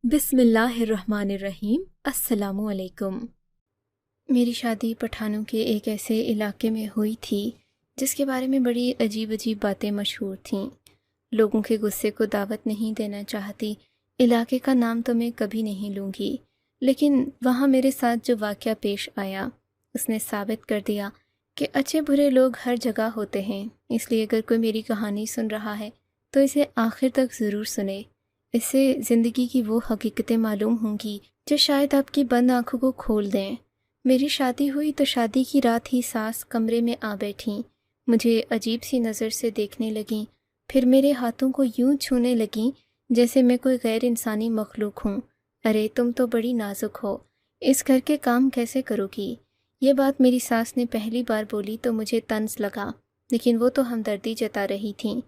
बिस्मिल्लाहिर्रहमानिर्रहीम। अस्सलामु अलैकुम। मेरी शादी पठानों के एक ऐसे इलाके में हुई थी जिसके बारे में बड़ी अजीब अजीब बातें मशहूर थीं। लोगों के गुस्से को दावत नहीं देना चाहती, इलाके का नाम तो मैं कभी नहीं लूँगी, लेकिन वहाँ मेरे साथ जो वाक़या पेश आया उसने साबित कर दिया कि अच्छे बुरे लोग हर जगह होते हैं। इसलिए अगर कोई मेरी कहानी सुन रहा है तो इसे आखिर तक ज़रूर सुने। इससे ज़िंदगी की वो हकीकतें मालूम होंगी जो शायद आपकी बंद आँखों को खोल दें। मेरी शादी हुई तो शादी की रात ही सास कमरे में आ बैठीं, मुझे अजीब सी नज़र से देखने लगीं, फिर मेरे हाथों को यूं छूने लगीं जैसे मैं कोई गैर इंसानी मखलूक हूँ। अरे तुम तो बड़ी नाजुक हो, इस घर के काम कैसे करोगी? ये बात मेरी सास ने पहली बार बोली तो मुझे तंज लगा, लेकिन वो तो हमदर्दी जता रही थीं।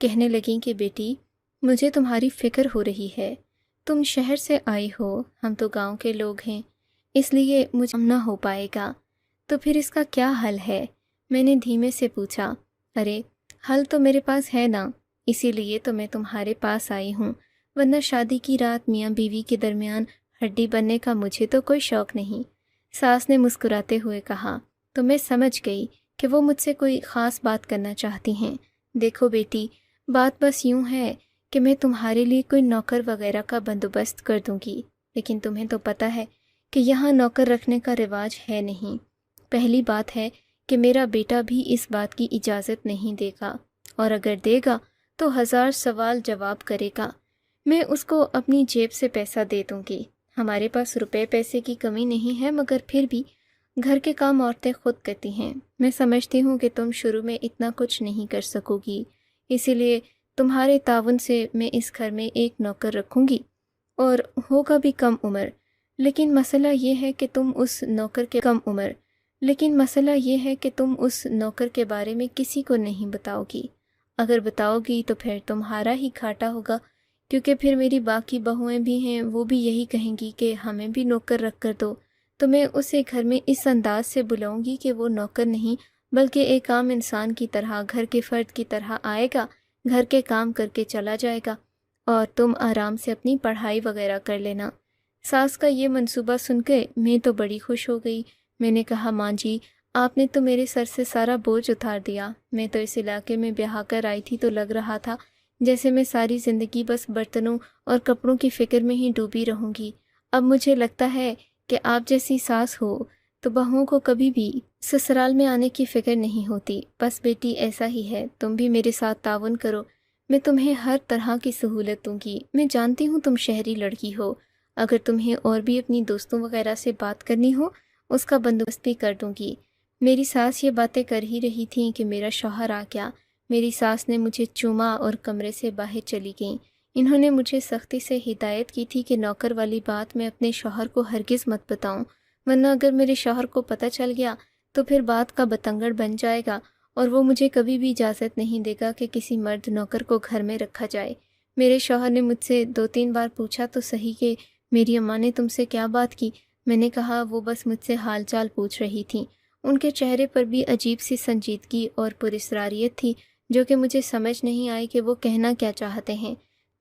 कहने लगीं कि बेटी, मुझे तुम्हारी फ़िक्र हो रही है। तुम शहर से आई हो, हम तो गांव के लोग हैं, इसलिए मुझे ना हो पाएगा। तो फिर इसका क्या हल है? मैंने धीमे से पूछा। अरे हल तो मेरे पास है ना, इसीलिए तो मैं तुम्हारे पास आई हूँ, वरना शादी की रात मियाँ बीवी के दरमियान हड्डी बनने का मुझे तो कोई शौक़ नहीं। सास ने मुस्कुराते हुए कहा। तो मैं समझ गई कि वो मुझसे कोई ख़ास बात करना चाहती हैं। देखो बेटी, बात बस यूँ है कि मैं तुम्हारे लिए कोई नौकर वगैरह का बंदोबस्त कर दूंगी, लेकिन तुम्हें तो पता है कि यहाँ नौकर रखने का रिवाज है नहीं। पहली बात है कि मेरा बेटा भी इस बात की इजाज़त नहीं देगा, और अगर देगा तो 1000 सवाल जवाब करेगा। मैं उसको अपनी जेब से पैसा दे दूंगी। हमारे पास रुपए पैसे की कमी नहीं है, मगर फिर भी घर के काम औरतें खुद करती हैं। मैं समझती हूँ कि तुम शुरू में इतना कुछ नहीं कर सकोगी, इसीलिए तुम्हारे ताउन से मैं इस घर में एक नौकर रखूंगी, और होगा भी कम उम्र। लेकिन मसला ये है कि तुम उस नौकर के बारे में किसी को नहीं बताओगी। अगर बताओगी तो फिर तुम्हारा ही घाटा होगा, क्योंकि फिर मेरी बाकी बहुएं भी हैं, वो भी यही कहेंगी कि हमें भी नौकर रख कर दो। तो मैं उसे घर में इस अंदाज से बुलाऊंगी कि वो नौकर नहीं बल्कि एक आम इंसान की तरह, घर के फ़र्द की तरह आएगा, घर के काम करके चला जाएगा, और तुम आराम से अपनी पढ़ाई वगैरह कर लेना। सास का ये मंसूबा सुनकर मैं तो बड़ी खुश हो गई। मैंने कहा, माँ जी, आपने तो मेरे सर से सारा बोझ उतार दिया। मैं तो इस इलाके में ब्याह कर आई थी तो लग रहा था जैसे मैं सारी ज़िंदगी बस बर्तनों और कपड़ों की फ़िक्र में ही डूबी रहूँगी। अब मुझे लगता है कि आप जैसी सास हो तो बहुओं को कभी भी ससुराल में आने की फ़िक्र नहीं होती। बस बेटी, ऐसा ही है, तुम भी मेरे साथ ताउन करो, मैं तुम्हें हर तरह की सहूलत दूंगी। मैं जानती हूँ तुम शहरी लड़की हो, अगर तुम्हें और भी अपनी दोस्तों वगैरह से बात करनी हो उसका बंदोबस्त भी कर दूंगी। मेरी सास ये बातें कर ही रही थी कि मेरा शौहर आ गया। मेरी सास ने मुझे चूमा और कमरे से बाहर चली गईं। इन्होंने मुझे सख्ती से हिदायत की थी कि नौकर वाली बात मैं अपने शौहर को हरगिज़ मत बताऊं, वरना अगर मेरे शौहर को पता चल गया तो फिर बात का बतंगड़ बन जाएगा, और वो मुझे कभी भी इजाज़त नहीं देगा कि किसी मर्द नौकर को घर में रखा जाए। मेरे शौहर ने मुझसे 2-3 बार पूछा तो सही कि मेरी अम्मा ने तुमसे क्या बात की। मैंने कहा वो बस मुझसे हाल चाल पूछ रही थी। उनके चेहरे पर भी अजीब सी संजीदगी और पुरस्रारियत थी, जो कि मुझे समझ नहीं आई कि वो कहना क्या चाहते हैं।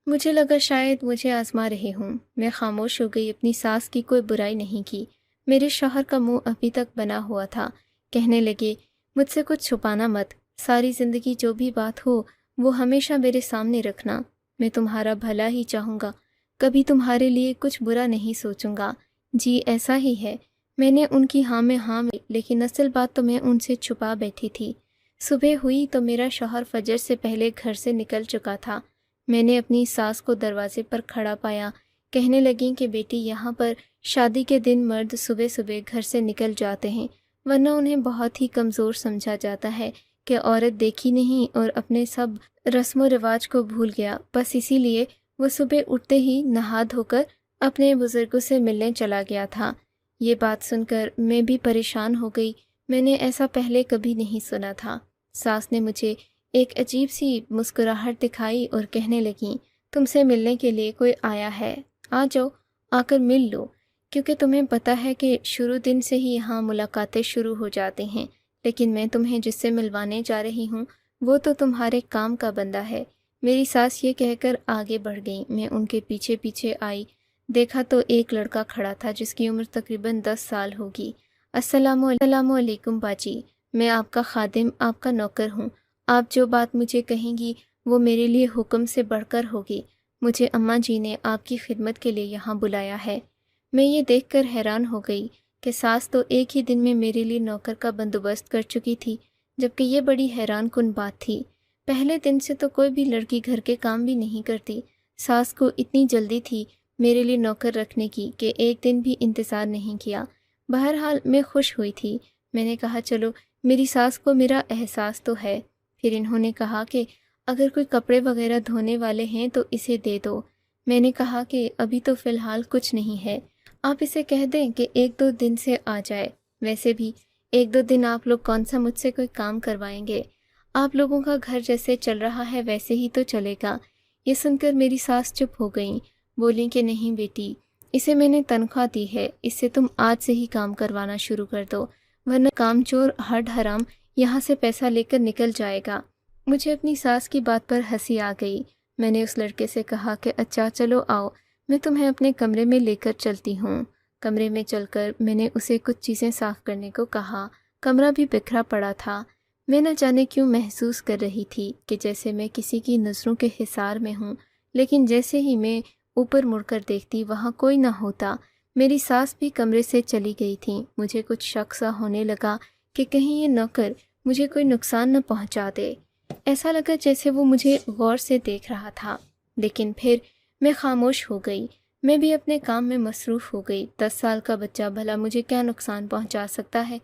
मुझे लगा शायद मुझे आजमा रहे हों। मैं खामोश हो गई, अपनी सास की कोई बुराई नहीं की। मेरे शौहर का मुंह अभी तक बना हुआ था। कहने लगे, मुझसे कुछ छुपाना मत, सारी ज़िंदगी जो भी बात हो वो हमेशा मेरे सामने रखना। मैं तुम्हारा भला ही चाहूँगा, कभी तुम्हारे लिए कुछ बुरा नहीं सोचूंगा। जी ऐसा ही है। मैंने उनकी हाँ में हाँ में, लेकिन असल बात तो मैं उनसे छुपा बैठी थी। सुबह हुई तो मेरा शौहर फजर से पहले घर से निकल चुका था। मैंने अपनी सास को दरवाजे पर खड़ा पाया। कहने लगी कि बेटी, यहाँ पर शादी के दिन मर्द सुबह सुबह घर से निकल जाते हैं, वरना उन्हें बहुत ही कमज़ोर समझा जाता है कि औरत देखी नहीं और अपने सब रस्म व रिवाज को भूल गया। बस इसीलिए वो सुबह उठते ही नहा धोकर अपने बुज़ुर्गों से मिलने चला गया था। ये बात सुनकर मैं भी परेशान हो गई। मैंने ऐसा पहले कभी नहीं सुना था। सास ने मुझे एक अजीब सी मुस्कुराहट दिखाई और कहने लगी, तुमसे मिलने के लिए कोई आया है, आ जाओ, आकर मिल लो। क्योंकि तुम्हें पता है कि शुरू दिन से ही यहाँ मुलाकातें शुरू हो जाती हैं, लेकिन मैं तुम्हें जिससे मिलवाने जा रही हूँ वो तो तुम्हारे काम का बंदा है। मेरी सास ये कहकर आगे बढ़ गई। मैं उनके पीछे पीछे आई। देखा तो एक लड़का खड़ा था जिसकी उम्र तकरीबन 10 साल होगी। अस्सलामु अलैकुम बाजी, मैं आपका खादिम, आपका नौकर हूँ। आप जो बात मुझे कहेंगी वो मेरे लिए हुक्म से बढ़कर होगी। मुझे अम्मा जी ने आपकी खिदमत के लिए यहाँ बुलाया है। मैं ये देखकर हैरान हो गई कि सास तो एक ही दिन में मेरे लिए नौकर का बंदोबस्त कर चुकी थी, जबकि ये बड़ी हैरान कुन बात थी। पहले दिन से तो कोई भी लड़की घर के काम भी नहीं करती। सास को इतनी जल्दी थी मेरे लिए नौकर रखने की कि एक दिन भी इंतज़ार नहीं किया। बहरहाल मैं खुश हुई थी। मैंने कहा चलो, मेरी सास को मेरा एहसास तो है। फिर इन्होंने कहा कि अगर कोई कपड़े वगैरह धोने वाले हैं तो इसे दे दो। मैंने कहा कि अभी तो फ़िलहाल कुछ नहीं है, आप इसे कह दें कि 1-2 दिन से आ जाए। वैसे भी 1-2 दिन आप लोग कौन सा मुझसे कोई काम करवाएंगे। आप लोगों का घर जैसे चल रहा है वैसे ही तो चलेगा। ये सुनकर मेरी सास चुप हो गईं। बोली कि नहीं बेटी, इसे मैंने तनख्वाह दी है, इससे तुम आज से ही काम करवाना शुरू कर दो, वरना कामचोर हड हराम यहाँ से पैसा लेकर निकल जाएगा। मुझे अपनी सास की बात पर हंसी आ गई। मैंने उस लड़के से कहा कि अच्छा चलो आओ, मैं तुम्हें अपने कमरे में लेकर चलती हूँ। कमरे में चलकर मैंने उसे कुछ चीज़ें साफ़ करने को कहा। कमरा भी बिखरा पड़ा था। मैं न जाने क्यों महसूस कर रही थी कि जैसे मैं किसी की नज़रों के हिसार में हूँ, लेकिन जैसे ही मैं ऊपर मुड़कर देखती वहाँ कोई न होता। मेरी सास भी कमरे से चली गई थी। मुझे कुछ शक सा होने लगा कि कहीं ये नौकर मुझे कोई नुकसान न पहुँचा दे। ऐसा लगा जैसे वो मुझे गौर से देख रहा था, लेकिन फिर मैं खामोश हो गई। मैं भी अपने काम में मसरूफ़ हो गई। 10 साल का बच्चा भला मुझे क्या नुकसान पहुंचा सकता है।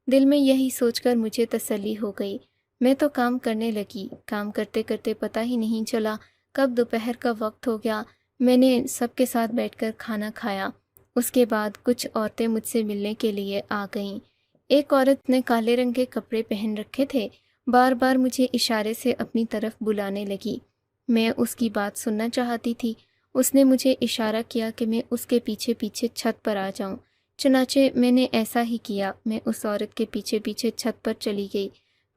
दिल में यही सोचकर मुझे तसल्ली हो गई। मैं तो काम करने लगी। काम करते करते पता ही नहीं चला कब दोपहर का वक्त हो गया। मैंने सबके साथ बैठकर खाना खाया। उसके बाद कुछ औरतें मुझसे मिलने के लिए आ गईं। एक औरत ने काले रंग के कपड़े पहन रखे थे, बार बार मुझे इशारे से अपनी तरफ बुलाने लगी। मैं उसकी बात सुनना चाहती थी। उसने मुझे इशारा किया कि मैं उसके पीछे पीछे छत पर आ जाऊं। चुनाचे मैंने ऐसा ही किया। मैं उस औरत के पीछे पीछे छत पर चली गई।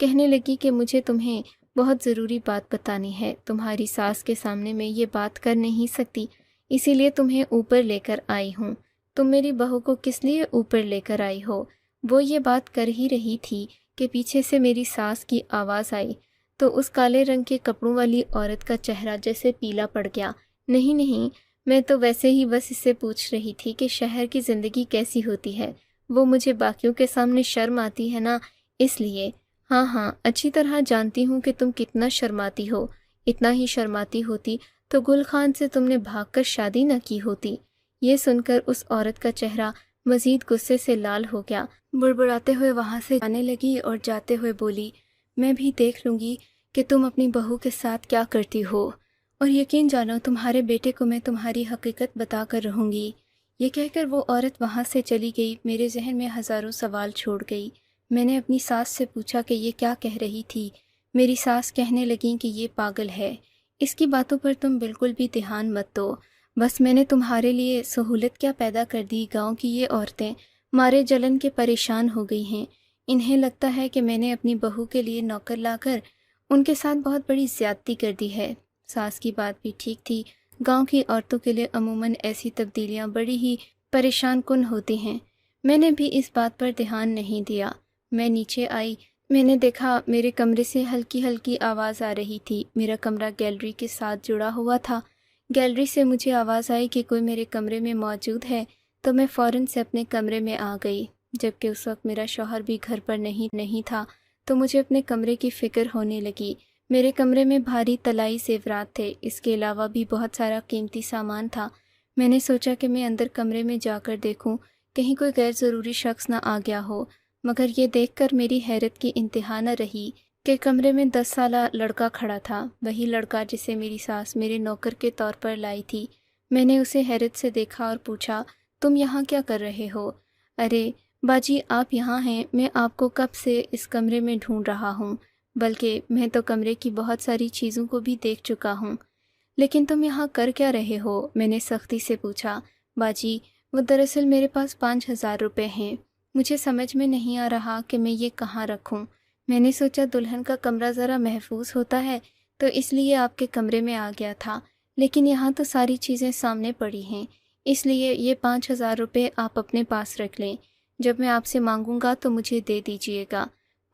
कहने लगी कि मुझे तुम्हें बहुत ज़रूरी बात बतानी है। तुम्हारी सास के सामने मैं ये बात कर नहीं सकती, इसीलिए तुम्हें ऊपर लेकर आई हूँ। तुम मेरी बहू को किस लिए ऊपर लेकर आई हो? वो ये बात कर ही रही थी कि पीछे से मेरी सास की आवाज़ आई तो उस काले रंग के कपड़ों वाली औरत का चेहरा जैसे पीला पड़ गया। नहीं नहीं, मैं तो वैसे ही बस इससे पूछ रही थी कि शहर की ज़िंदगी कैसी होती है। वो मुझे बाकियों के सामने शर्म आती है ना, इसलिए। हाँ हाँ, अच्छी तरह जानती हूँ कि तुम कितना शर्माती हो। इतना ही शर्माती होती तो गुल खान से तुमने भागकर शादी न की होती। ये सुनकर उस औरत का चेहरा मज़ीद गुस्से से लाल हो गया। बुड़बुड़ाते हुए वहाँ से जाने लगी और जाते हुए बोली, मैं भी देख लूँगी कि तुम अपनी बहू के साथ क्या करती हो, और यकीन जानो तुम्हारे बेटे को मैं तुम्हारी हकीकत बता कर रहूँगी। ये कहकर वो औरत वहाँ से चली गई। मेरे जहन में हज़ारों सवाल छोड़ गई। मैंने अपनी सास से पूछा कि ये क्या कह रही थी। मेरी सास कहने लगी कि ये पागल है, इसकी बातों पर तुम बिल्कुल भी ध्यान मत दो। बस मैंने तुम्हारे लिए सहूलत क्या पैदा कर दी। गाँव की ये औरतें मारे जलन के परेशान हो गई हैं। इन्हें लगता है कि मैंने अपनी बहू के लिए नौकर लाकर उनके साथ बहुत बड़ी ज़्यादती कर दी है। सास की बात भी ठीक थी। गांव की औरतों के लिए अमूमन ऐसी तब्दीलियां बड़ी ही परेशान कुन होती हैं। मैंने भी इस बात पर ध्यान नहीं दिया। मैं नीचे आई। मैंने देखा मेरे कमरे से हल्की हल्की आवाज़ आ रही थी। मेरा कमरा गैलरी के साथ जुड़ा हुआ था। गैलरी से मुझे आवाज़ आई कि कोई मेरे कमरे में मौजूद है, तो मैं फ़ौरन से अपने कमरे में आ गई। जबकि उस वक्त मेरा शौहर भी घर पर नहीं था, तो मुझे अपने कमरे की फ़िक्र होने लगी। मेरे कमरे में भारी तलाई ज़ेवरात थे। इसके अलावा भी बहुत सारा कीमती सामान था। मैंने सोचा कि मैं अंदर कमरे में जाकर देखूं, कहीं कोई गैर ज़रूरी शख्स ना आ गया हो। मगर ये देखकर मेरी हैरत की इंतहा न रही कि कमरे में 10 साला लड़का खड़ा था। वही लड़का जिसे मेरी सास मेरे नौकर के तौर पर लाई थी। मैंने उसे हैरत से देखा और पूछा, तुम यहाँ क्या कर रहे हो? अरे बाजी, आप यहाँ हैं। मैं आपको कब से इस कमरे में ढूंढ रहा हूँ, बल्कि मैं तो कमरे की बहुत सारी चीज़ों को भी देख चुका हूँ। लेकिन तुम यहाँ कर क्या रहे हो? मैंने सख्ती से पूछा। बाजी, वो दरअसल मेरे पास 5,000 रुपये हैं। मुझे समझ में नहीं आ रहा कि मैं ये कहाँ रखूँ। मैंने सोचा दुल्हन का कमरा ज़रा महफूज होता है, तो इसलिए आपके कमरे में आ गया था। लेकिन यहाँ तो सारी चीज़ें सामने पड़ी हैं। اس لیے یہ 5,000 روپے آپ اپنے پاس رکھ لیں، جب میں آپ سے مانگوں گا تو مجھے دے دیجیے گا۔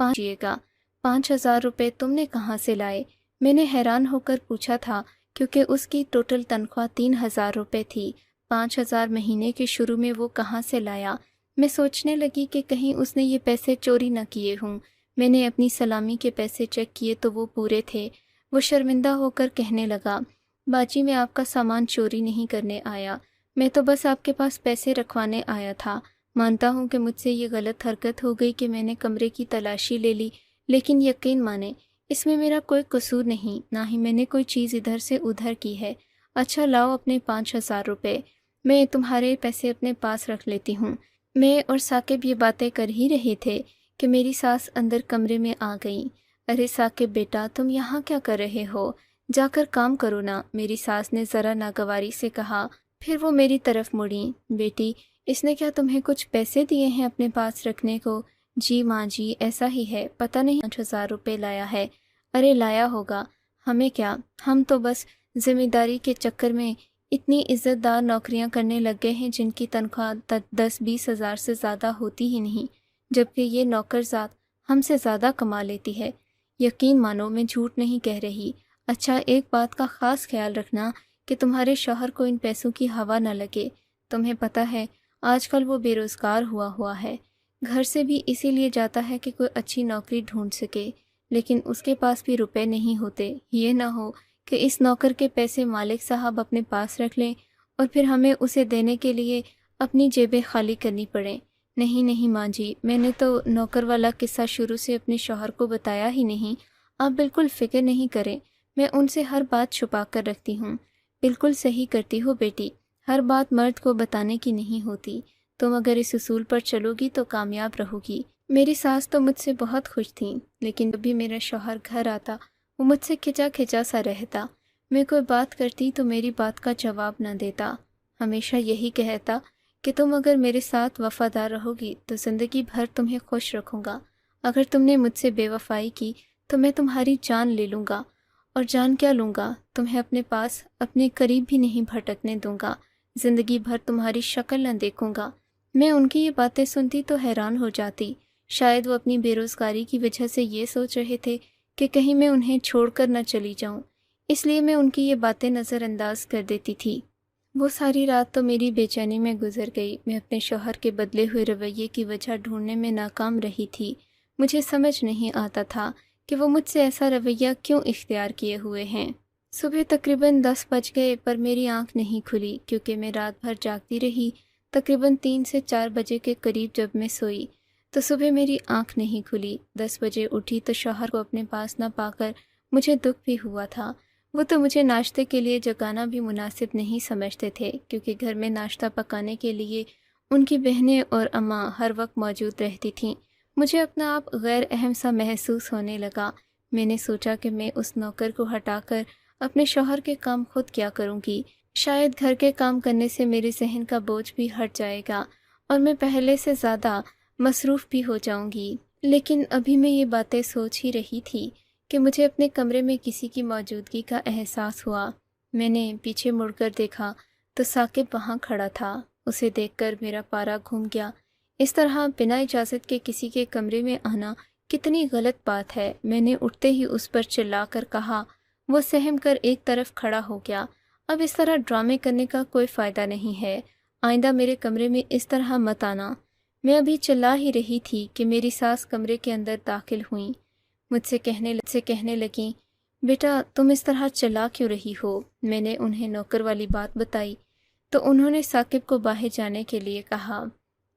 5,000 روپے تم نے کہاں سے لائے؟ میں نے حیران ہو کر پوچھا تھا، کیونکہ اس کی ٹوٹل تنخواہ 3,000 روپے تھی۔ 5,000 مہینے کے شروع میں وہ کہاں سے لایا؟ میں سوچنے لگی کہ کہیں اس نے یہ پیسے چوری نہ کیے ہوں۔ میں نے اپنی سلامی کے پیسے چیک کیے تو وہ پورے تھے۔ وہ شرمندہ ہو کر کہنے لگا، باجی میں آپ کا سامان چوری نہیں کرنے آیا، میں تو بس آپ کے پاس پیسے رکھوانے آیا تھا۔ مانتا ہوں کہ مجھ سے یہ غلط حرکت ہو گئی کہ میں نے کمرے کی تلاشی لے لی، لیکن یقین مانیں اس میں میرا کوئی قصور نہیں، نہ ہی میں نے کوئی چیز ادھر سے ادھر کی ہے۔ اچھا لاؤ اپنے 5,000 روپے، میں تمہارے پیسے اپنے پاس رکھ لیتی ہوں۔ میں اور ثاقب یہ باتیں کر ہی رہے تھے کہ میری ساس اندر کمرے میں آ گئیں۔ ارے ثاقب بیٹا، تم یہاں کیا کر رہے ہو؟ جا کر کام کرو نا، میری ساس نے ذرا ناگواری سے کہا۔ پھر وہ میری طرف مڑیں۔ بیٹی، اس نے کیا تمہیں کچھ پیسے دیے ہیں اپنے پاس رکھنے کو؟ جی ماں جی، ایسا ہی ہے، پتہ نہیں 5,000 روپے لایا ہے۔ ارے لایا ہوگا، ہمیں کیا، ہم تو بس ذمہ داری کے چکر میں اتنی عزت دار نوکریاں کرنے لگ گئے ہیں جن کی تنخواہ 10-20 ہزار سے زیادہ ہوتی ہی نہیں، جبکہ یہ نوکر ذات ہم سے زیادہ کما لیتی ہے۔ یقین مانو میں جھوٹ نہیں کہہ رہی۔ اچھا ایک بات کا خاص خیال رکھنا کہ تمہارے شوہر کو ان پیسوں کی ہوا نہ لگے۔ تمہیں پتہ ہے آج کل وہ بے روزگار ہوا ہے، گھر سے بھی اسی لیے جاتا ہے کہ کوئی اچھی نوکری ڈھونڈ سکے، لیکن اس کے پاس بھی روپے نہیں ہوتے۔ یہ نہ ہو کہ اس نوکر کے پیسے مالک صاحب اپنے پاس رکھ لیں اور پھر ہمیں اسے دینے کے لیے اپنی جیبیں خالی کرنی پڑیں۔ نہیں نہیں ماں جی، میں نے تو نوکر والا قصہ شروع سے اپنے شوہر کو بتایا ہی نہیں۔ آپ بالکل فکر نہیں کریں، میں ان سے ہر بات چھپا کر رکھتی ہوں۔ بالکل صحیح کرتی ہو بیٹی، ہر بات مرد کو بتانے کی نہیں ہوتی۔ تم اگر اس اصول پر چلو گی تو کامیاب رہو گی۔ میری ساس تو مجھ سے بہت خوش تھیں، لیکن جب بھی میرا شوہر گھر آتا وہ مجھ سے کھچا کھچا سا رہتا۔ میں کوئی بات کرتی تو میری بات کا جواب نہ دیتا، ہمیشہ یہی کہتا کہ تم اگر میرے ساتھ وفادار رہو گی تو زندگی بھر تمہیں خوش رکھوں گا، اگر تم نے مجھ سے بے وفائی کی تو میں تمہاری جان لے لوں گا، اور جان کیا لوں گا، تمہیں اپنے پاس اپنے قریب بھی نہیں بھٹکنے دوں گا، زندگی بھر تمہاری شکل نہ دیکھوں گا۔ میں ان کی یہ باتیں سنتی تو حیران ہو جاتی، شاید وہ اپنی بے روزگاری کی وجہ سے یہ سوچ رہے تھے کہ کہیں میں انہیں چھوڑ کر نہ چلی جاؤں، اس لیے میں ان کی یہ باتیں نظر انداز کر دیتی تھی۔ وہ ساری رات تو میری بے چینی میں گزر گئی۔ میں اپنے شوہر کے بدلے ہوئے رویے کی وجہ ڈھونڈنے میں ناکام رہی تھی۔ مجھے سمجھ نہیں آتا تھا کہ وہ مجھ سے ایسا رویہ کیوں اختیار کیے ہوئے ہیں۔ صبح تقریباً 10 بج گئے پر میری آنکھ نہیں کھلی، کیونکہ میں رات بھر جاگتی رہی۔ تقریباً 3 سے 4 بجے کے قریب جب میں سوئی تو صبح میری آنکھ نہیں کھلی۔ 10 بجے اٹھی تو شوہر کو اپنے پاس نہ پا کر مجھے دکھ بھی ہوا تھا۔ وہ تو مجھے ناشتے کے لیے جگانا بھی مناسب نہیں سمجھتے تھے، کیونکہ گھر میں ناشتہ پکانے کے لیے ان کی بہنیں اور اماں ہر وقت موجود رہتی تھیں۔ مجھے اپنا آپ غیر اہم سا محسوس ہونے لگا۔ میں نے سوچا کہ میں اس نوکر کو ہٹا کر اپنے شوہر کے کام خود کیا کروں گی، شاید گھر کے کام کرنے سے میرے ذہن کا بوجھ بھی ہٹ جائے گا اور میں پہلے سے زیادہ مصروف بھی ہو جاؤں گی۔ لیکن ابھی میں یہ باتیں سوچ ہی رہی تھی کہ مجھے اپنے کمرے میں کسی کی موجودگی کا احساس ہوا۔ میں نے پیچھے مڑ کر دیکھا تو ثاقب وہاں کھڑا تھا۔ اسے دیکھ کر میرا پارا گھوم گیا۔ اس طرح بنا اجازت کے کسی کے کمرے میں آنا کتنی غلط بات ہے۔ میں نے اٹھتے ہی اس پر چلا کر کہا۔ وہ سہم کر ایک طرف کھڑا ہو گیا۔ اب اس طرح ڈرامے کرنے کا کوئی فائدہ نہیں ہے، آئندہ میرے کمرے میں اس طرح مت آنا۔ میں ابھی چلا ہی رہی تھی کہ میری ساس کمرے کے اندر داخل ہوئیں۔ مجھ سے کہنے لگیں، بیٹا تم اس طرح چلا کیوں رہی ہو؟ میں نے انہیں نوکر والی بات بتائی تو انہوں نے ثاقب کو باہر جانے کے لیے کہا۔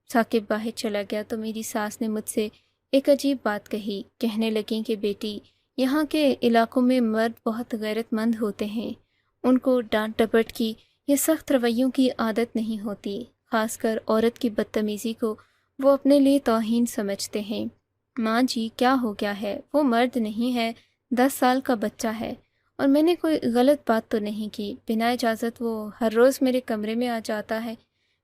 ثاقب باہر چلا گیا تو میری ساس نے مجھ سے ایک عجیب بات کہی۔ کہنے لگیں کہ بیٹی، یہاں کے علاقوں میں مرد بہت غیرت مند ہوتے ہیں، ان کو ڈانٹ ڈپٹ کی یا سخت رویوں کی عادت نہیں ہوتی، خاص کر عورت کی بدتمیزی کو وہ اپنے لیے توہین سمجھتے ہیں۔ ماں جی کیا ہو گیا ہے؟ وہ مرد نہیں ہے، 10 سال کا بچہ ہے، اور میں نے کوئی غلط بات تو نہیں کی۔ بنا اجازت وہ ہر روز میرے کمرے میں آ جاتا ہے۔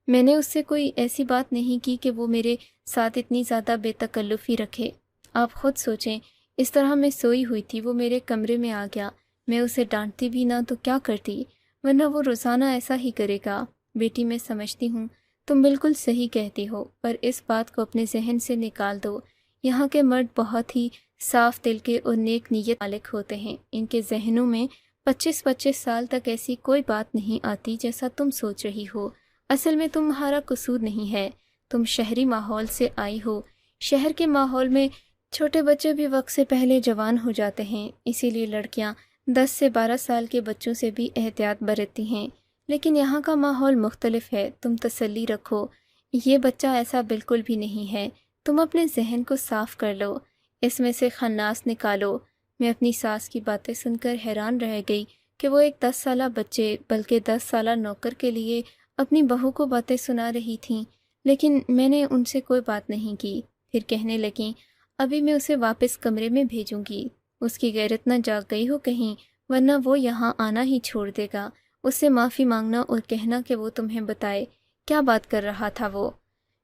میں نے اس سے کوئی ایسی بات نہیں کی کہ وہ میرے ساتھ اتنی زیادہ بے تکلفی رکھے۔ آپ خود سوچیں، اس طرح میں سوئی ہوئی تھی، وہ میرے کمرے میں آ گیا، میں اسے ڈانٹتی بھی نہ تو کیا کرتی، ورنہ وہ روزانہ ایسا ہی کرے گا۔ بیٹی میں سمجھتی ہوں تم بالکل صحیح کہتی ہو، پر اس بات کو اپنے ذہن سے نکال دو۔ یہاں کے مرد بہت ہی صاف دل کے اور نیک نیت مالک ہوتے ہیں۔ ان کے ذہنوں میں 25 سال تک ایسی کوئی بات نہیں آتی جیسا تم سوچ رہی ہو۔ اصل میں تمہارا قصور نہیں ہے، تم شہری ماحول سے آئی ہو۔ شہر کے ماحول میں چھوٹے بچے بھی وقت سے پہلے جوان ہو جاتے ہیں، اسی لیے لڑکیاں 10 سے 12 سال کے بچوں سے بھی احتیاط برتتی ہیں۔ لیکن یہاں کا ماحول مختلف ہے، تم تسلی رکھو، یہ بچہ ایسا بالکل بھی نہیں ہے۔ تم اپنے ذہن کو صاف کر لو، اس میں سے خناس نکالو۔ میں اپنی ساس کی باتیں سن کر حیران رہ گئی کہ وہ ایک 10 سالہ بچے بلکہ 10 سالہ نوکر کے لیے اپنی بہو کو باتیں سنا رہی تھیں، لیکن میں نے ان سے کوئی بات نہیں کی۔ پھر کہنے لگیں، ابھی میں اسے واپس کمرے میں بھیجوں گی، اس کی غیرت نہ جاگ گئی ہو کہیں، ورنہ وہ یہاں آنا ہی چھوڑ دے گا۔ اس سے معافی مانگنا اور کہنا کہ وہ تمہیں بتائے کیا بات کر رہا تھا وہ۔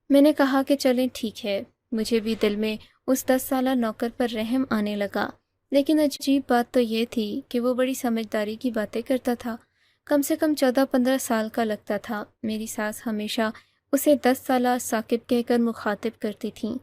میں نے کہا کہ چلیں ٹھیک ہے۔ مجھے بھی دل میں اس 10 سالہ نوکر پر رحم آنے لگا، لیکن عجیب بات تو یہ تھی کہ وہ بڑی سمجھداری کی باتیں کرتا تھا، کم سے کم 14-15 سال کا لگتا تھا۔ میری ساس ہمیشہ اسے 10 سالہ ثاقب کہہ کر مخاطب کرتی تھیں،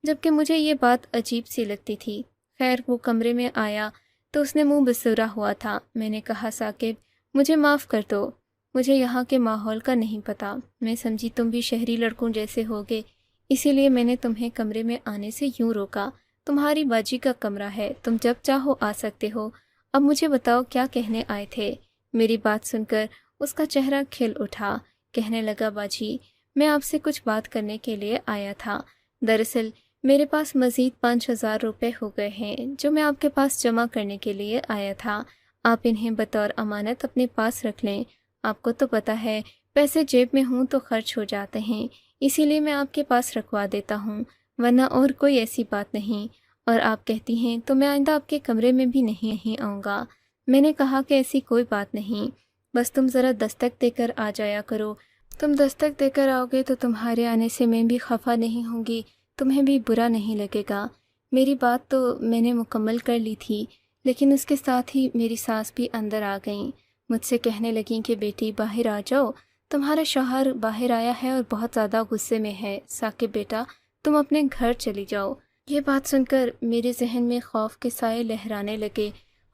جبکہ مجھے یہ بات عجیب سی لگتی تھی۔ خیر وہ کمرے میں آیا تو اس نے منہ بسورا ہوا تھا۔ میں نے کہا، ثاقب مجھے معاف کر دو، مجھے یہاں کے ماحول کا نہیں پتہ، میں سمجھی تم بھی شہری لڑکوں جیسے ہوگے، اسی لیے میں نے تمہیں کمرے میں آنے سے یوں روکا۔ تمہاری باجی کا کمرہ ہے، تم جب چاہو آ سکتے ہو۔ اب مجھے بتاؤ کیا کہنے آئے تھے۔ میری بات سن کر اس کا چہرہ کھل اٹھا، کہنے لگا، باجی میں آپ سے کچھ بات کرنے کے لیے آیا تھا۔ دراصل میرے پاس مزید 5,000 روپے ہو گئے ہیں جو میں آپ کے پاس جمع کرنے کے لیے آیا تھا۔ آپ انہیں بطور امانت اپنے پاس رکھ لیں۔ آپ کو تو پتہ ہے پیسے جیب میں ہوں تو خرچ ہو جاتے ہیں، اسی لیے میں آپ کے پاس رکھوا دیتا ہوں، ورنہ اور کوئی ایسی بات نہیں۔ اور آپ کہتی ہیں تو میں آئندہ آپ کے کمرے میں بھی نہیں آؤں گا۔ میں نے کہا کہ ایسی کوئی بات نہیں، بس تم ذرا دستک دے کر آ جایا کرو۔ تم دستک دے کر آؤ گے تو تمہارے آنے سے میں بھی خفا نہیں ہوں گی، تمہیں بھی برا نہیں لگے گا۔ میری بات تو میں نے مکمل کر لی تھی، لیکن اس کے ساتھ ہی میری ساس بھی اندر آ گئیں۔ مجھ سے کہنے لگیں کہ بیٹی باہر آ جاؤ، تمہارا شوہر باہر آیا ہے اور بہت زیادہ غصے میں ہے۔ ثاقب بیٹا تم اپنے گھر چلی جاؤ۔ یہ بات سن کر میرے ذہن میں خوف کے سائے لہرانے لگے۔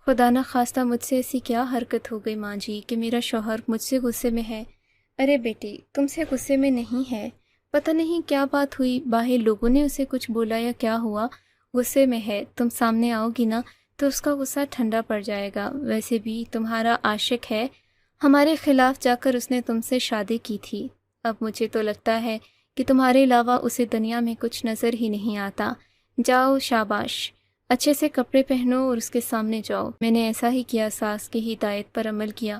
خدا نہ خواستہ مجھ سے ایسی کیا حرکت ہو گئی ماں جی کہ میرا شوہر مجھ سے غصے میں ہے۔ ارے بیٹی تم سے غصے میں نہیں ہے، پتہ نہیں کیا بات ہوئی، باہر لوگوں نے اسے کچھ بولا یا کیا ہوا، غصے میں ہے۔ تم سامنے آؤ گی نا تو اس کا غصہ ٹھنڈا پڑ جائے گا۔ ویسے بھی تمہارا عاشق ہے، ہمارے خلاف جا کر اس نے تم سے شادی کی تھی۔ اب مجھے تو لگتا ہے کہ تمہارے علاوہ اسے دنیا میں کچھ نظر ہی نہیں آتا۔ جاؤ شاباش، اچھے سے کپڑے پہنو اور اس کے سامنے جاؤ۔ میں نے ایسا ہی کیا، ساس کی ہدایت پر عمل کیا۔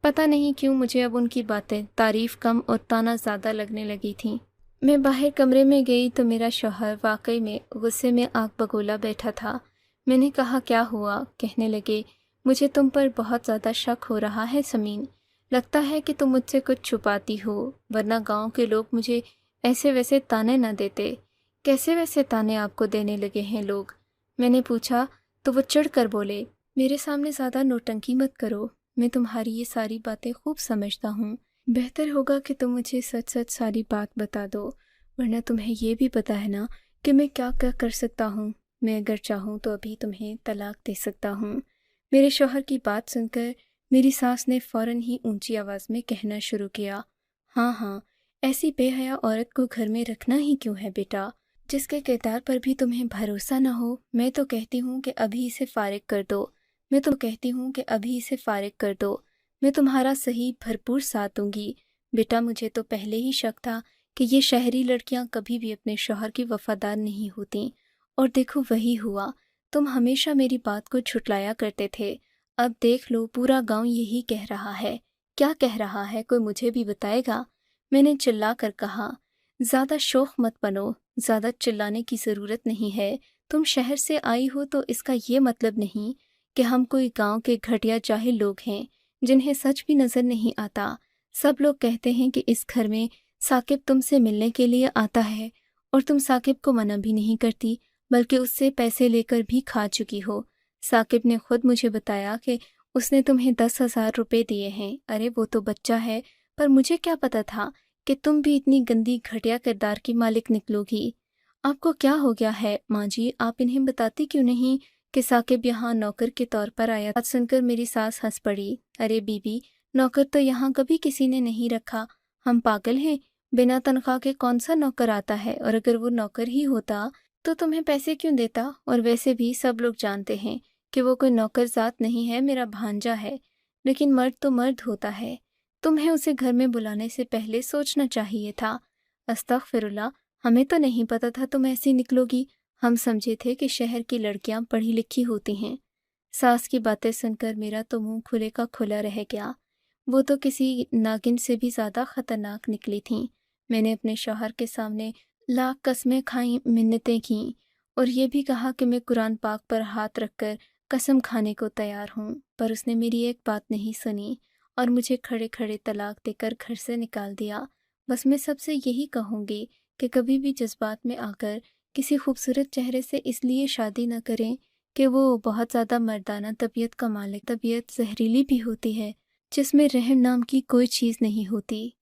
پتہ نہیں کیوں مجھے اب ان کی باتیں تعریف کم اور طعنہ زیادہ لگنے لگی تھیں۔ میں باہر کمرے میں گئی تو میرا شوہر واقعی میں غصے میں آگ بگولا بیٹھا تھا۔ میں نے کہا، کیا ہوا؟ کہنے لگے، مجھے تم پر بہت زیادہ شک ہو رہا ہے سمین، لگتا ہے کہ تم مجھ سے کچھ چھپاتی ہو، ورنہ گاؤں کے لوگ مجھے ایسے ویسے تانے نہ دیتے۔ کیسے ویسے تانے آپ کو دینے لگے ہیں لوگ؟ میں نے پوچھا تو وہ چڑھ کر بولے، میرے سامنے زیادہ نوٹنکی مت کرو، میں تمہاری یہ ساری باتیں خوب سمجھتا ہوں، بہتر ہوگا کہ تم مجھے سچ سچ ساری بات بتا دو، ورنہ تمہیں یہ بھی پتہ ہے نا کہ میں کیا کر سکتا ہوں۔ میں اگر چاہوں تو ابھی تمہیں طلاق دے سکتا ہوں۔ میرے شوہر کی بات سن کر میری ساس نے فوراً ہی اونچی آواز میں کہنا شروع کیا، ہاں ہاں، ایسی بے حیا عورت کو گھر میں رکھنا ہی کیوں ہے بیٹا، جس کے کردار پر بھی تمہیں بھروسہ نہ ہو۔ میں تو کہتی ہوں کہ ابھی اسے فارغ کر دو، میں تمہارا صحیح بھرپور ساتھ دوں گی۔ بیٹا مجھے تو پہلے ہی شک تھا کہ یہ شہری لڑکیاں کبھی بھی اپنے شوہر کی وفادار نہیں ہوتیں، اور دیکھو وہی ہوا۔ تم ہمیشہ میری بات کو جھٹلایا کرتے تھے، اب دیکھ لو پورا گاؤں یہی کہہ رہا ہے۔ کیا کہہ رہا ہے، کوئی مجھے بھی بتائے گا؟ میں نے چلا کر کہا، زیادہ شوخ مت بنو، زیادہ چلانے کی ضرورت نہیں ہے۔ تم شہر سے آئی ہو تو اس کا یہ مطلب نہیں کہ ہم کوئی گاؤں کے گھٹیا جاہل لوگ ہیں جنہیں سچ بھی نظر نہیں آتا۔ سب لوگ کہتے ہیں کہ اس گھر میں ثاقب تم سے ملنے کے لیے آتا ہے، اور تم ثاقب کو منع بھی نہیں کرتی، بلکہ اس سے پیسے لے کر بھی کھا چکی ہو۔ ثاقب نے خود مجھے بتایا کہ اس نے تمہیں 10,000 روپے دیے ہیں۔ ارے وہ تو بچہ ہے، पर मुझे क्या पता था कि तुम भी इतनी गंदी घटिया किरदार की मालिक निकलोगी। आपको क्या हो गया है माँ जी? आप इन्हें बताती क्यों नहीं कि साकिब यहाँ नौकर के तौर पर आया? बात सुनकर मेरी सास हंस पड़ी। अरे बीबी, नौकर तो यहाँ कभी किसी ने नहीं रखा। हम पागल हैं? बिना तनख्वाह के कौन सा नौकर आता है? और अगर वो नौकर ही होता तो तुम्हें पैसे क्यों देता? और वैसे भी सब लोग जानते हैं कि वो कोई नौकर ज़ात नहीं है, मेरा भांजा है। लेकिन मर्द तो मर्द होता है। तुम्हें उसे घर में बुलाने से पहले सोचना चाहिए था। अस्तगफिरुल्लाह, हमें तो नहीं पता था तुम ऐसी निकलोगी। हम समझे थे कि शहर की लड़कियां पढ़ी लिखी होती हैं। सास की बातें सुनकर मेरा तो मुंह खुले का खुला रह गया। वो तो किसी नागिन से भी ज़्यादा खतरनाक निकली थीं। मैंने अपने शौहर के सामने लाख कस्में खाई, मिन्नतें की और ये भी कहा कि मैं कुरान पाक पर हाथ रखकर कसम खाने को तैयार हूँ, पर उसने मेरी एक बात नहीं सुनी और मुझे खड़े खड़े तलाक देकर घर से निकाल दिया। बस मैं सबसे यही कहूँगी कि कभी भी जज्बात में आकर किसी खूबसूरत चेहरे से इसलिए शादी न करें कि वो बहुत ज़्यादा मर्दाना तबीयत का मालिक। तबीयत जहरीली भी होती है जिसमें रहम नाम की कोई चीज़ नहीं होती।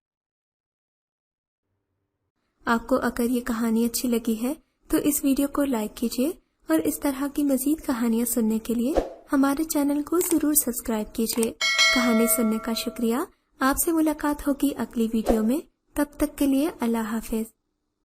आपको अगर ये कहानी अच्छी लगी है तो इस वीडियो को लाइक कीजिए और इस तरह की मज़ीद कहानियाँ सुनने के लिए हमारे चैनल को ज़रूर सब्सक्राइब कीजिए। कहानी सुनने का शुक्रिया। आपसे मुलाकात होगी अगली वीडियो में। तब तक के लिए अल्लाह हाफिज़।